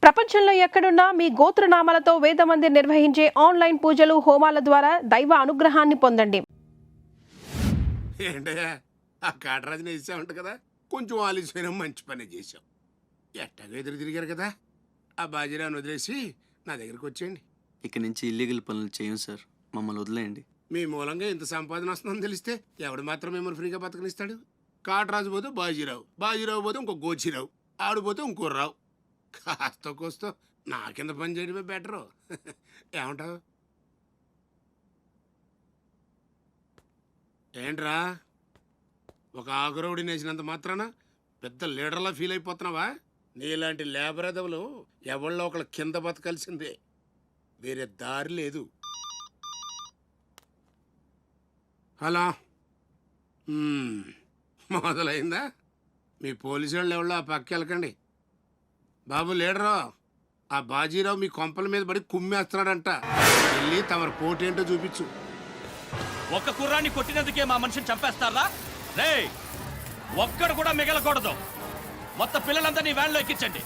ప్రపంచంలో ఎక్కడున్నా మీ గోత్రనామాలతో వేదమందిర్ నిర్వహించే ఆన్లైన్ పూజలు హోమాల ద్వారా దైవ అనుగ్రహాన్ని పొందండి. ఏంటయ్యా ఆ కాటరాజుని వేసామంట కదా, కొంచెం ఆలస్యమైన మంచి పని చేసాం. ఎట్టగా ఎదురు తిరిగారు కదా, ఆ బాజీరావుని వదిలేసి నా దగ్గరికి వచ్చేయండి. ఇక్కడి నుంచి ఇల్లీగల్ పనులు చేయం సార్, మమ్మల్ని వదిలేయండి. మీ మూలంగా ఇంత సంపాదన వస్తుందని తెలిస్తే ఎవడు మాత్రం మిమ్మల్ని ఫ్రీగా బతకనిస్తాడు? కాటరాజు పోతే బాజీరావు, బాజీరావు పోతే ఇంకో గోచిరావు, ఆడిపోతే ఇంకో రావు. కాస్త కోస్తో నా కింద పని చేయడమే బెటరు. ఏమంటావు? ఏంట్రా ఒక ఆకురవుడి నేసినంత మాత్రాన పెద్ద లీడర్లా ఫీల్ అయిపోతున్నావా? నీలాంటి లేబర్ ఎదవలు ఎవళ్ళో ఒకళ్ళ కింద బతకాల్సిందే, వేరే దారి లేదు. హలో, మొదలైందా? మీ పోలీసు వాళ్ళు ఎవరో ఆ పక్క వెళ్ళకండి. బాబు లీడరు, ఆ బాజీరావు మీ కొంపల మీద పడి కుమ్మేస్తున్నాడంట. వెళ్ళి తమరు పోటేంటో చూపించు. ఒక్క కుర్రాన్ని కొట్టినందుకే మా మనిషిని చంపేస్తారా? రే, ఒక్కడు కూడా మిగలకూడదు. మొత్తం పిల్లలందరినీ వ్యాన్లో ఎక్కించండి.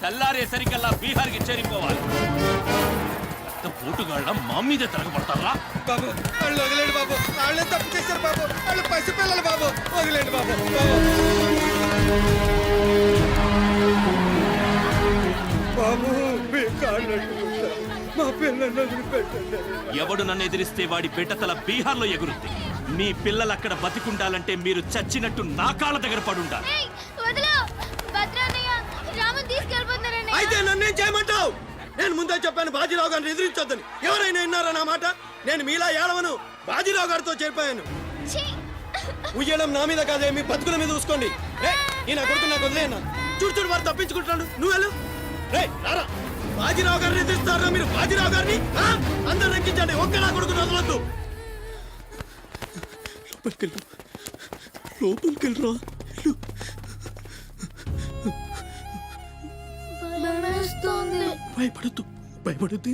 తెల్లారేసరికల్లా బీహార్కి చేరిపోవాలి. పోటుగాళ్ళ మా మీదే తిరగబడతారా? బాబు వాళ్ళు వదిలేండి బాబు, వాళ్ళే తప్పు చేశారు బాబు, వాళ్ళు పసిపిల్లలు బాబు, వదిలేండి బాబు. బాబు మీ కాళ్ళు మా పిల్లల్ని వదిలిపెట్టండి. ఎవడు నన్ను ఎదిరిస్తే వాడి బిడ్డతల బీహార్లో ఎగురుద్ది. మీ పిల్లలు అక్కడ బతికుండాలంటే మీరు చచ్చినట్టు నా కాళ్ళ దగ్గర పడుండాలి. అయితే నన్నేం చేయమంటావు? నేను ముందే చెప్పాను బాజీరావు గారిని ఎదిరించొద్దని. ఎవరైనా విన్నారా నా మాట? నేను మీలా ఏడవను, బాజీరావు గారితో చేరిపోయాను. ఉయ్యడం నా మీద కాదే, మీ బతుకుల మీద చూసుకోండి. ఈ నా కొడుకు నాకు వదిలేయన్నా. చూడు చూడు వారు తప్పించుకుంటున్నాడు, నువ్వు వెళ్ళు. రే రారా, బాజీరావు గారిని ఎదిరిస్తారా మీరు? బాజీరావు గారిని అందరు ఎక్కించండి, ఒక్క నా కొడుకుని వదలొద్దు. లోపలికెళ్ళరా. భయపడద్దు, భయపడద్దు.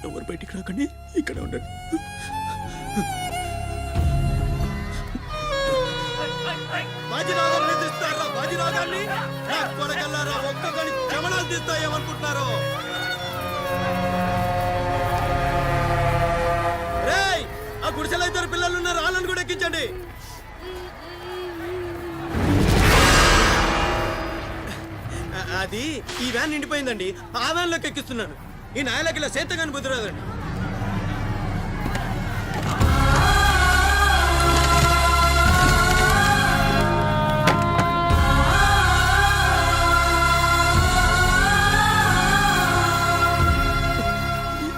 ఎవరు బయటికి రాకండి, ఇక్కడ ఉండండి. బాజీరావు గారిని ఎదిరిస్తారా? బాజీరావు గారిని కొడగల్లారా, ఒక్కొక్కని జమనాలు తీస్తాయేమనుకుంటున్నారు? రేయ్, ఆ గుడిసెలో ఇద్దరు పిల్లలు ఉన్నారు, వాళ్ళని కూడా ఎక్కించండి. అది ఈ వ్యాన్ నిండిపోయిందండి, ఆ వ్యాన్ లోకి ఎక్కిస్తున్నాను. ఈ నాయలకి ఇలా సేతగాని బుద్ధి రాదండి.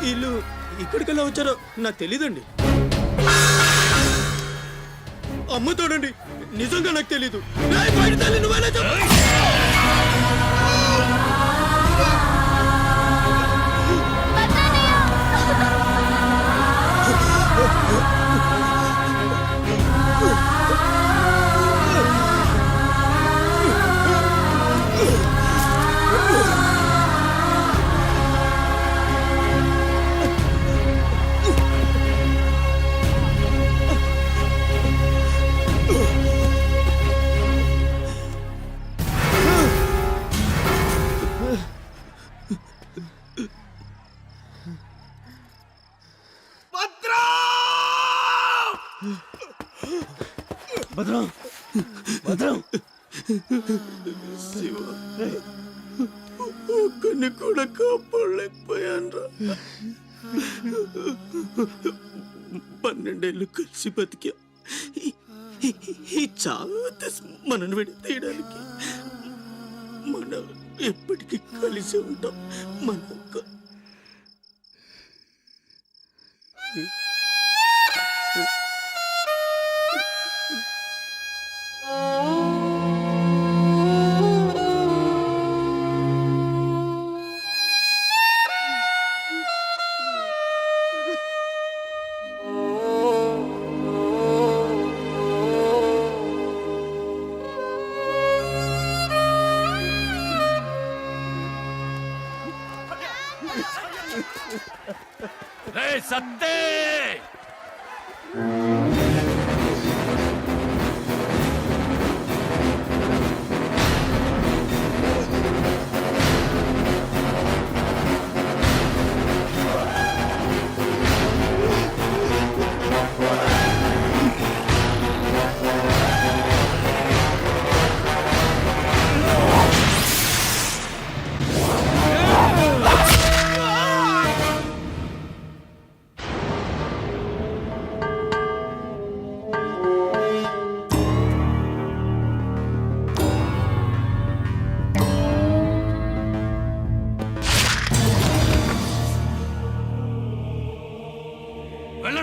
వీళ్ళు ఇక్కడికెలా వచ్చారో నాకు తెలీదండి. అమ్ముతాడండి, నిజంగా నాకు తెలీదు. నువ్వేనా చెప్పు. భద్రం, భద్రం, శివ, ఒక్కని కూడా కాపాడలేకపోయాను. 12 ఏళ్ళు కలిసి బతికా. ఈ చావు మనను విడి తీయడానికి మనం ఎప్పటికీ కలిసి ఉంటాం. మన సత్తే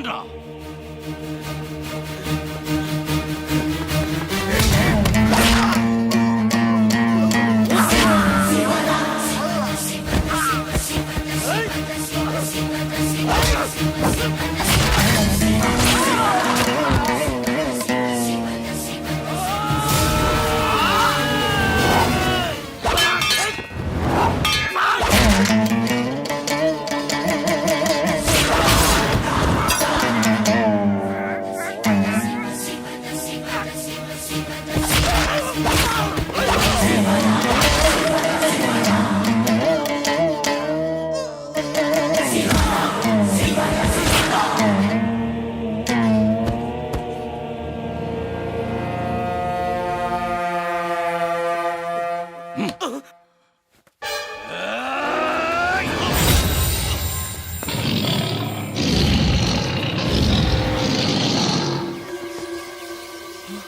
రా.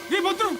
రే భద్రం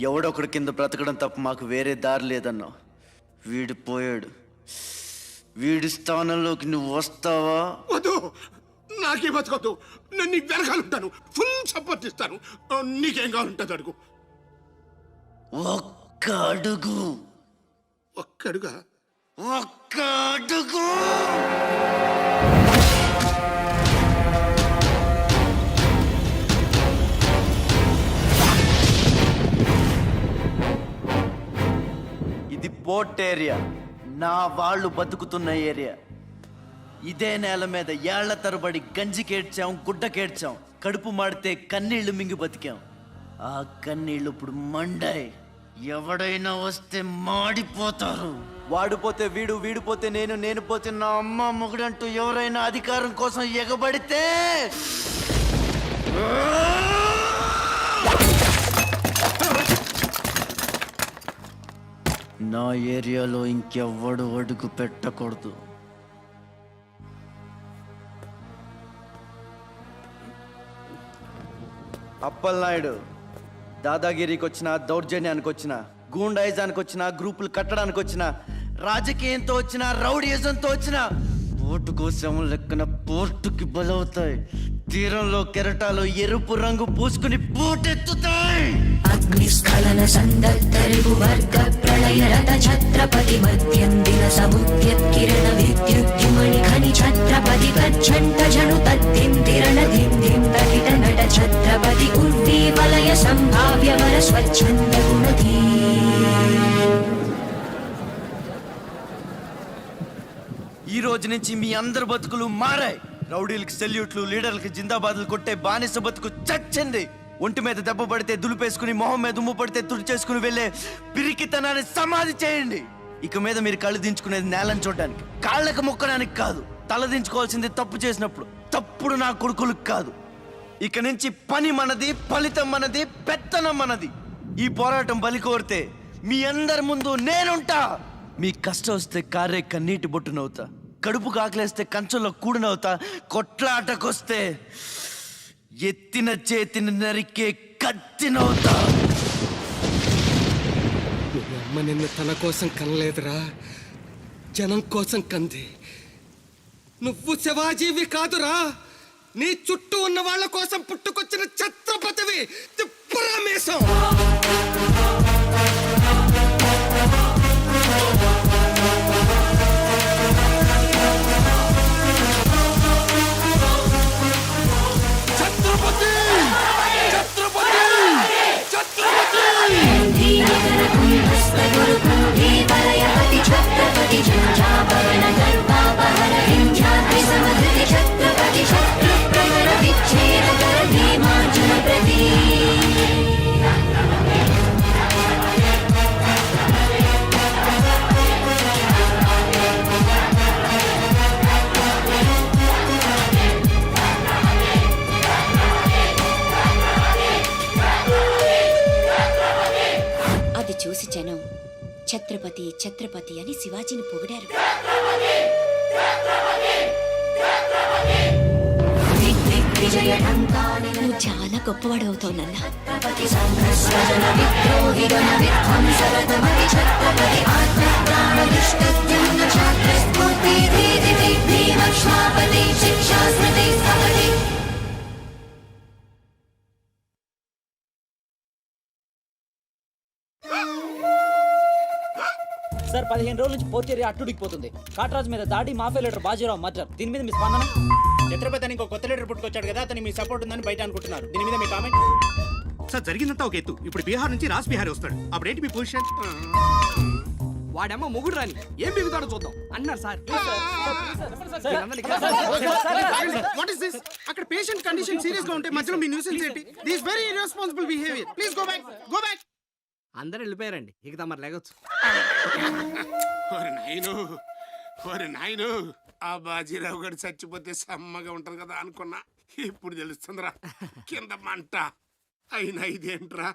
ఎవడొకడు కింద బ్రతకడం తప్ప మాకు వేరే దారి లేదన్నా. వీడు పోయాడు. వీడి స్థానంలోకి నువ్వు వస్తావా? వద్దు, నాకే బతకొద్దు. నేను నీకు వెనకాలంటాను, ఫుల్ సపోర్ట్ ఇస్తాను. నీకేం కావాలంటుంది అడుగు. ఒక్క అడుగు. ఒక్కడుగా? ఒక్క అడుగు. ఇది పోర్ట్ ఏరియా, నా వాళ్ళు బతుకుతున్న ఏరియా. ఇదే నేల మీద ఏళ్ల తరబడి గంజికేడ్చాం, గుడ్డకేడ్చాం, కడుపు మాడితే కన్నీళ్లు మింగి బతికాం. ఆ కన్నీళ్లు ఇప్పుడు మండాయి. ఎవడైనా వస్తే మాడిపోతారు. వాడిపోతే వీడు, వీడిపోతే నేను, నేను పోతే నా అమ్మ మొగుడంటూ ఎవరైనా అధికారం కోసం ఎగబడితే నా ఏరియాలో ఇంకెవ్వడు అడుగు పెట్టకూడదు. అప్పలనాయుడు దాదాగిరికి వచ్చిన, దౌర్జన్యానికి వచ్చిన, గూండాయిజానికి వచ్చిన, గ్రూపులు కట్టడానికి వచ్చిన, రాజకీయంతో వచ్చిన, రౌడీయిజంతో వచ్చిన, ఓటు కోసం లెక్కన పోర్టుకి బలవుతాయి. తీరంలో కెరటాలు ఎరుపు రంగు పూసుకుని పోటెత్తుతాయి. అగ్నిస్ఖలన సందర్భ వర్గ ప్రళయ రథ ఛత్రపతి మధ్యందిన సముద్యత్కిరణ విద్యుద్యుమణి ఖని ఛత్రపతి గచ్చంట జను తద్దింతిరణ దిందిం తకిట నట ఛత్రపతి ఉర్వీ వలయ సంభావ్య వర స్వచ్ఛంద గుణధీ. ఈ రోజు నుంచి మీ అందరి బతుకులు మారాయి. రౌడీలకి సెల్యూట్లు, లీడర్లకి జిందాబాద్లు కొట్టే బానిస బతుకు చచ్చింది. ఒంటి మీద దెబ్బ పడితే దులిపేసుకుని మొహం మీద ఉమ్ము పడితే తుడిచేసుకుని వెళ్ళే పిరికితనాన్ని సమాధి చేయండి. ఇక మీద మీరు కళ్ళు దించుకునేది నేలను చూడడానికి, కాళ్ళకు మొక్కడానికి కాదు. తల దించుకోవాల్సింది తప్పు చేసినప్పుడు, తప్పుడు నా కొడుకులకు కాదు. ఇక నుంచి పని మనది, ఫలితం మనది, పెత్తనం మనది. ఈ పోరాటం బలి కోరితే మీ అందరి ముందు నేనుంటా. మీ కష్టం వస్తే కారే కన్నీటి బొట్టునవుతా, కడుపు కాకలేస్తే కంచంలో కూడినవుతా, కొట్లాటకొస్తే ఎత్తిన చేతిని నరికే కత్తినవుతా. మీ అమ్మ నిన్ను తన కోసం కనలేదురా, జనం కోసం కంది. నువ్వు శివాజీవి కాదురా, నీ చుట్టూ ఉన్న వాళ్ళ కోసం పుట్టుకొచ్చిన ఛత్రపతివి. తిప్పరామేశం. ఛత్రపతి ఛత్రపతి ఛత్రపతి. ధీవరయపతి ఛత్రపతి జంజాపవన గర్భాపహర వింధ్యాద్రి సమధృతి ఛత్రపతి శత్రు ప్రహర విచ్ఛేదకర భీమార్జున ప్రతి. అది చూసి జనం ఛత్రపతి ఛత్రపతి అని శివాజీని పొగిడారు. నువ్వు చాలా గొప్పవాడు అవుతావు నాన్న. ఛత్రపతి సంఘర్షణ విద్రోహి గణ విధ్వంసరథమతి ఛత్రపతి ఆత్మప్రాణదుష్టత్యున్న ఛాత్రస్ఫూర్తి దీదితి భీమక్ష్మాపతి శిక్షాస్మృతి స్థపతి. సార్ 15 రోజుల నుంచి పోర్చేరి అట్టుడికిపోతుంది. కాట్రాజు మీద దాడి, మాఫియా లీడర్ బాజీరావు మర్డర్. దీని మీద మీ స్పందన? ఛత్రపతి అని ఇంకో కొత్త లీడర్ పుట్టుకొచ్చాడు కదా, అతని మీ సపోర్ట్ ఉందని బయట అనుకుంటున్నారు. దీని మీద మీ కామెంట్? సార్ జరిగిందంతా ఒక ఎత్తు. ఇప్పుడు బీహార్ నుంచి రాజ్ బిహారీ వస్తాడు. అప్పుడేంటి మీ పొజిషన్? వాడమ్మ మొగుడు రాని ఏం బిగుతాడో చూద్దాం అన్నారు సార్. What is this? అక్కడ పేషెంట్ కండిషన్ సీరియస్ గా ఉంటే మధ్యలో మీ న్యూసెన్స్ ఏంటి? This very irresponsible behaviour. Please go back, go back. అందరూ వెళ్ళిపోయారండి, ఇక తమరు లేగొచ్చు. ఓరి నాయను, ఆ బాజీరావు గారు చచ్చిపోతే సమ్మగా ఉంటది కదా అనుకున్నా. ఇప్పుడు తెలుస్తుందిరా కింద మంట. అయినా ఇదేంట్రా,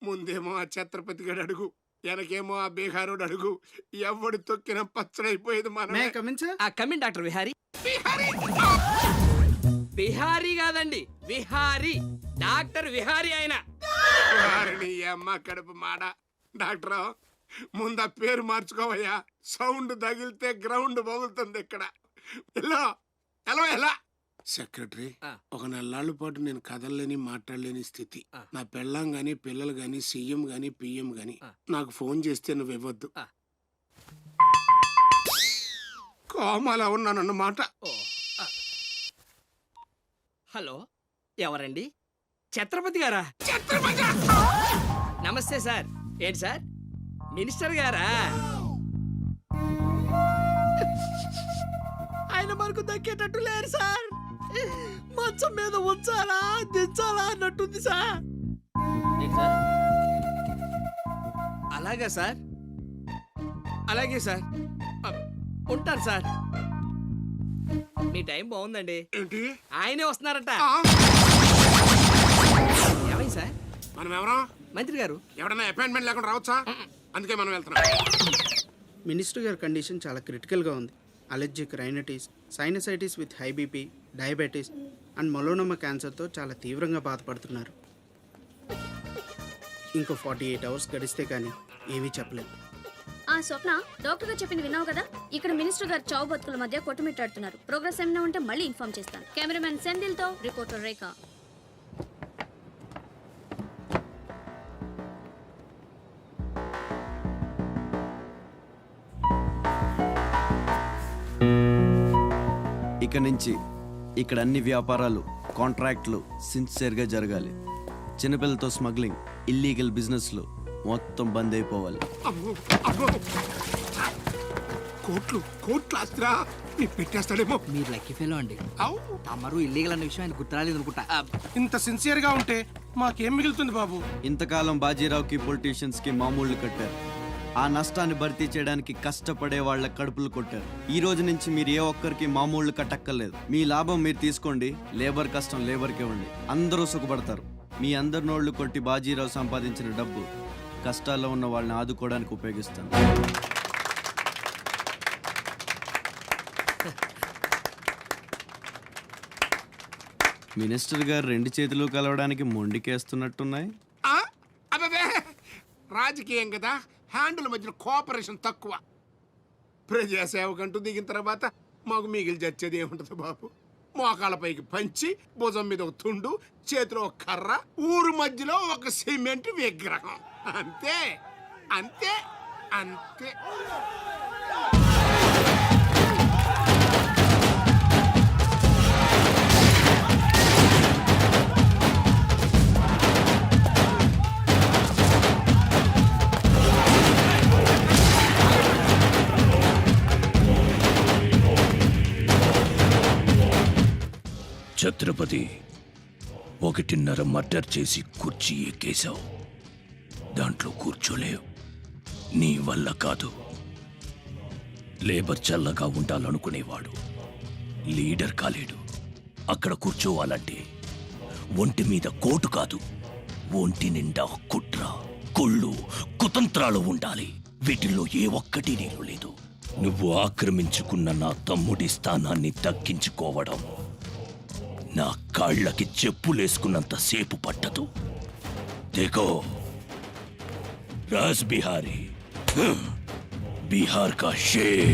ముందేమో ఆ ఛత్రపతి గడు అడుగు, వెనకేమో ఆ బీహారోడు అడుగు. ఎవడు తొక్కిన పచ్చడైపోయేది మనమే. ఆ కమిన్ డాక్టర్ విహారీ. బిహారీ కాదండి, విహారీ. డాక్టర్ విహారీ ఆయన. వారిని అమ్మ కడుపు మాడ. డాక్టర్ ముందు ఆ పేరు మార్చుకోవయ్యా. సౌండ్ తగిలితే గ్రౌండ్ పగులుతుంది ఇక్కడ. ఎలా ఎలా ఎలా సెక్రటరీ, ఒక నెలల పాటు నేను కదలలేని మాట్లాడలేని స్థితి. నా పెళ్ళాం గాని పిల్లలు గాని సీఎం గాని పిఎం గాని నాకు ఫోన్ చేస్తే నువ్వు ఇవ్వద్దు. కోమాలా ఉన్నానన్నమాట. హలో, ఎవరండి? ఛత్రపతి గారా? నమస్తే సార్. ఏంటి సార్, మినిస్టర్ గారా? ఆయన మనకు దక్కేటట్టు లేరు సార్. మంచం మీద ఉంచాలా దించాలా అన్నట్టుంది సార్. అలాగా సార్, అలాగే సార్. ఉంటాను సార్. మీ టైం బాగుందండి. ఏంటి? ఆయనే వస్తున్నారట. ఏమైంది సార్? మనం ఎవరో మంత్రి గారు ఎవడన్నా అపాయింట్మెంట్ లేకుండా రావచ్చా? అందుకే మనం వెళ్తున్నాం. మినిస్టర్ గారి కండిషన్ చాలా క్రిటికల్గా ఉంది. Allergic rhinitis, sinusitis with high BP, diabetes and melanoma క్యాన్సర్తో చాలా తీవ్రంగా బాధపడుతున్నారు. ఇంకో 48 అవర్స్ గడిస్తే కానీ ఏమీ చెప్పలేదు. ఆ స్వప్న, డాక్టర్ గారు చెప్పింది విన్నావు కదా? ఇక్కడ మినిస్టర్ గారు చావు బతుకుల మధ్య కొట్టుమిట్టాడుతున్నారు. ప్రోగ్రెస్ ఏమైనా ఉంటే మళ్ళీ ఇన్ఫార్మ్ చేస్తాను. కెమెరామెన్ సెందిల్ తో రిపోర్టర్ రేఖ. ఇక నుంచి ఇక్కడ అన్ని వ్యాపారాలు, కాంట్రాక్ట్లు సిన్సియర్గా జరగాలి. చిన్నపిల్లలతో స్మగ్లింగ్, ఇల్లీగల్ బిజినెస్లు మొత్తం బంద్ అయిపోవాలి. కోట్లు ఆస్తిరా నీ పెట్టేస్తాడేమో. మీరు లక్కీ ఫెలో అండి. అవు తమరు ఇల్లీగల్ అన్న విషయం ఆయన గుర్తురాలేదు అనుకుంటా. ఇంత సిన్సియర్ గా ఉంటే మాకేం మిగులుతుంది బాబు? ఇంతకాలం బాజీరావుకి పొలిటీషియన్స్ కి మామూళ్ళు కట్టారు. ఆ నష్టాన్ని భర్తీ చేయడానికి కష్టపడే వాళ్ళ కడుపులు కొట్టారు. ఈ రోజు నుంచి మీరు ఏ ఒక్కరికి మామూళ్ళు కట్టక్కర్లేదు. మీ లాభం మీరు తీసుకోండి, లేబర్ కష్టం లేబర్కే ఉండి అందరూ సుఖపడతారు. మీ అందరి నోళ్లు కొట్టి బాజీరావు సంపాదించిన డబ్బు కష్టాల్లో ఉన్న వాళ్ళని ఆదుకోవడానికి ఉపయోగిస్తాను. మినిస్టర్ గారు 2 చేతులు కలవడానికి మొండికేస్తున్నట్టున్నాయి. అదే రాజకీయం కదా, హ్యాండుల మధ్యన కోఆపరేషన్ తక్కువ. ప్రజాసేవకంటూ దిగిన తర్వాత మాకు మిగిలి చచ్చేది ఏముంటుంది బాబు? మోకాళ్ళపైకి పంచి, భుజం మీద ఒక తుండు, చేతిలో ఒక కర్ర, ఊరు మధ్యలో ఒక సిమెంట్ విగ్రహం. అంతే అంతే అంతే. ఛత్రపతి 1.5 మర్డర్ చేసి కుర్చీ ఎక్కేశావు. దాంట్లో కూర్చోలేవు. నీ వల్ల కాదు. లేబర్ చల్లగా ఉండాలనుకునేవాడు లీడర్ కాలేడు. అక్కడ కూర్చోవాలంటే ఒంటి మీద కోటు కాదు, ఒంటి నిండా కుట్ర, కుళ్ళు, కుతంత్రాలు ఉండాలి. వీటిల్లో ఏ ఒక్కటి నీరు లేదు. నువ్వు ఆక్రమించుకున్న నా తమ్ముడి స్థానాన్ని దక్కించుకోవడం నా కాళ్ళకి చెప్పులేసుకున్నంత సేపు పట్టదు. देखो राज बिहारी, बिहार का शेर.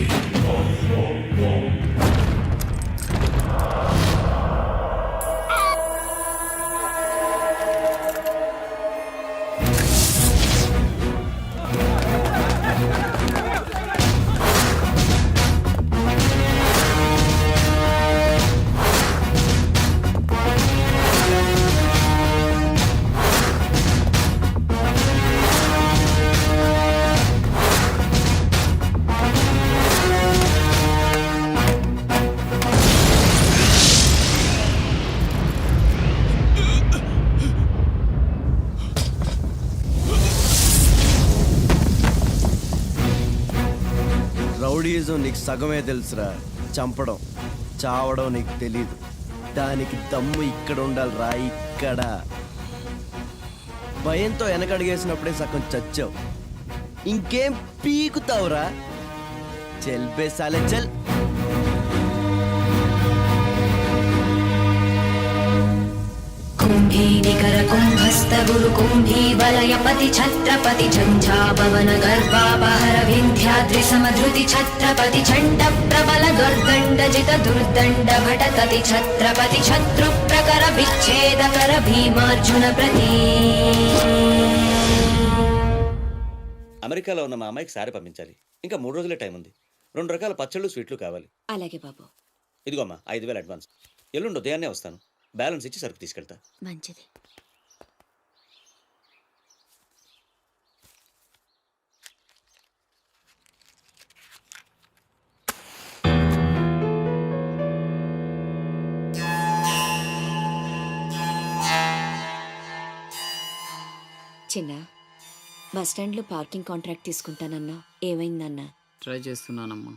రౌడీజం నీకు సగమే తెలుసురా. చంపడం, చావడం నీకు తెలీదు. దానికి దమ్ము ఇక్కడ ఉండాలి రా, ఇక్కడ. భయంతో వెనకడిగేసినప్పుడే సగం చచ్చావు. ఇంకేం పీకుతావురా? చల్ బే సాలే చల్. कुम्भीनिकर कुम्भस्थ गुरु कुम्भी वलयपति छत्रपति झञ्झापवन गर्वापहर विन्ध्याद्रि समधृति छत्रपति चण्ड प्रबल दुर्दण्डजित दुर्दण्ड भटकति छत्रपति शत्रु प्रकर विच्छेदकर भीमार्जुन प्रति. అమెరికాలో ఉన్న మా అమ్మాయికి సారీ పంపించాలి. ఇంకా 3 రోజులే టైం ఉంది. 2 రకాల పచ్చళ్ళు, స్వీట్లు కావాలి. అలాగే బాబు. ఇదిగో అమ్మా 5,000 అడ్వాన్స్. ఎల్లుండి ఉదయాన్నే వస్తాను. బ్యాలెన్స్ ఇచ్చి సరుకు తీసుకెళ్తా. మంచిది. చిన్న, బస్ స్టాండ్లో పార్కింగ్ కాంట్రాక్ట్ తీసుకుంటానన్నా, ఏమైందన్నా? ట్రై చేస్తున్నానమ్మా.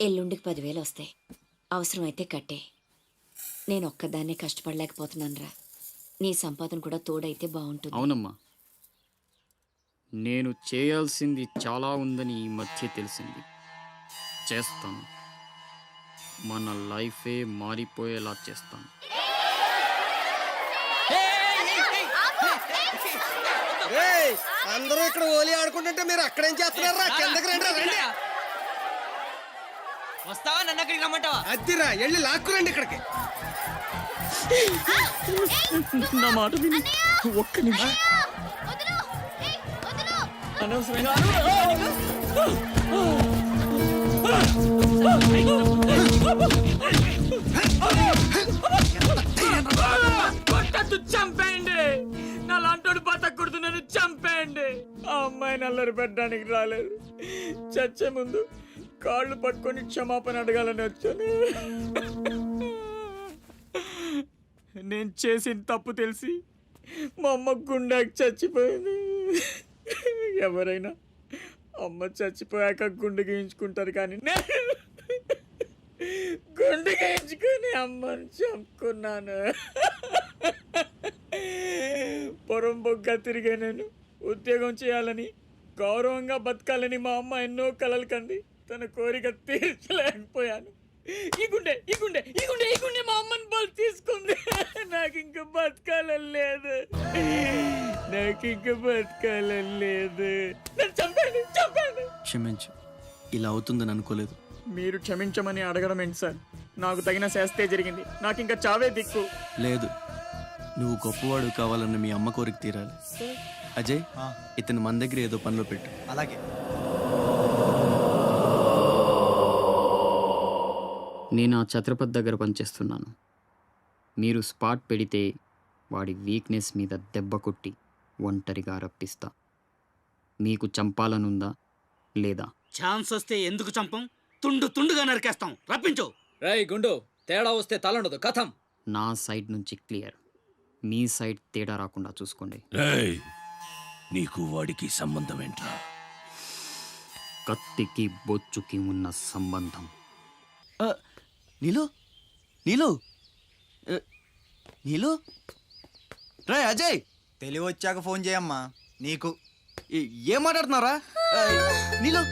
ఎల్లుండికి 10,000 వస్తాయి. అవసరమైతే కట్టే. నేను ఒక్కదాన్నే కష్టపడలేకపోతున్నానురా. నీ సంపాదన కూడా తోడైతే బాగుంటుంది. అవునమ్మా, నేను చేయాల్సింది చాలా ఉందని ఈ మధ్య తెలిసింది. చేస్తాను. మన లైఫే మారిపోయేలా చేస్తాను. అందరూ ఇక్కడ ఓలి ఆడుకుంటుంటే మీరు అక్కడేం చేస్తున్నారా? కిందకి రండి. వస్తావా? నన్ను అక్కడికి రమ్మంటావా? అద్దిరా, వెళ్ళి లాక్కురండి ఇక్కడికి. నా మాట విని ఒక్క నిమిషం. అనవసరంగా చంపేయండి. నా లాంటోడు బతకూడదు, నన్ను చంపేయండి. ఆ అమ్మాయి నల్ల మొదలు పెట్టడానికి రాలేదు. చచ్చే ముందు కాళ్ళు పట్టుకొని క్షమాపణ అడగాలని వచ్చాను. నేను చేసిన తప్పు తెలిసి మా అమ్మ గుండెకి చచ్చిపోయింది. ఎవరైనా అమ్మ చచ్చిపోయాక గుండె గీయించుకుంటారు, కానీ నేను గుండె గీయించుకొని అమ్మని చంపుకున్నాను. పొరం బొగ్గ తిరిగే నేను ఉద్యోగం చేయాలని, గౌరవంగా బతకాలని మా అమ్మ ఎన్నో కలలు కంది. తన కోరిక తీర్చలేకపోయాను. ఈ గుండె మా అమ్మని బలి తీసుకుంది. నాకు ఇంకా బతకాలని లేదు. చంపండి. క్షమించు, ఇలా అవుతుందని అనుకోలేదు. మీరు క్షమించమని అడగడం ఏంటి సార్? నాకు తగిన శాస్తే జరిగింది. నాకు ఇంకా చావే దిక్కు. లేదు, నువ్వు గొప్పవాడు కావాలన్న మీ అమ్మ కోరిక తీరాలి. అజయ్, ఇతను మన దగ్గర ఏదో పనిలో పెట్టు. అలాగే. నేను ఆ ఛత్రపతి దగ్గర పనిచేస్తున్నాను. మీరు స్పాట్ పెడితే వాడి వీక్నెస్ మీద దెబ్బ కొట్టి ఒంటరిగా రప్పిస్తా. మీకు చంపాలనుందా లేదా? ఛాన్స్ వస్తే ఎందుకు చంపం? తుండుగా నరికేస్తాం. రప్పించు. రేయ్ గుండు, తేడా వస్తే తలండదు కథం. నా సైడ్ నుంచి క్లియర్, మీ సైడ్ తేడా రాకుండా చూసుకోండి. నీకు వాడికి సంబంధం ఏంట్రా? కత్తికి బొచ్చుకి ఉన్న సంబంధం. నీలు నీలు నీలు రే అజయ్, తెలివి వచ్చాక ఫోన్ చేయమ్మా. నీకు ఏం మాట్లాడుతున్నారా? నీలు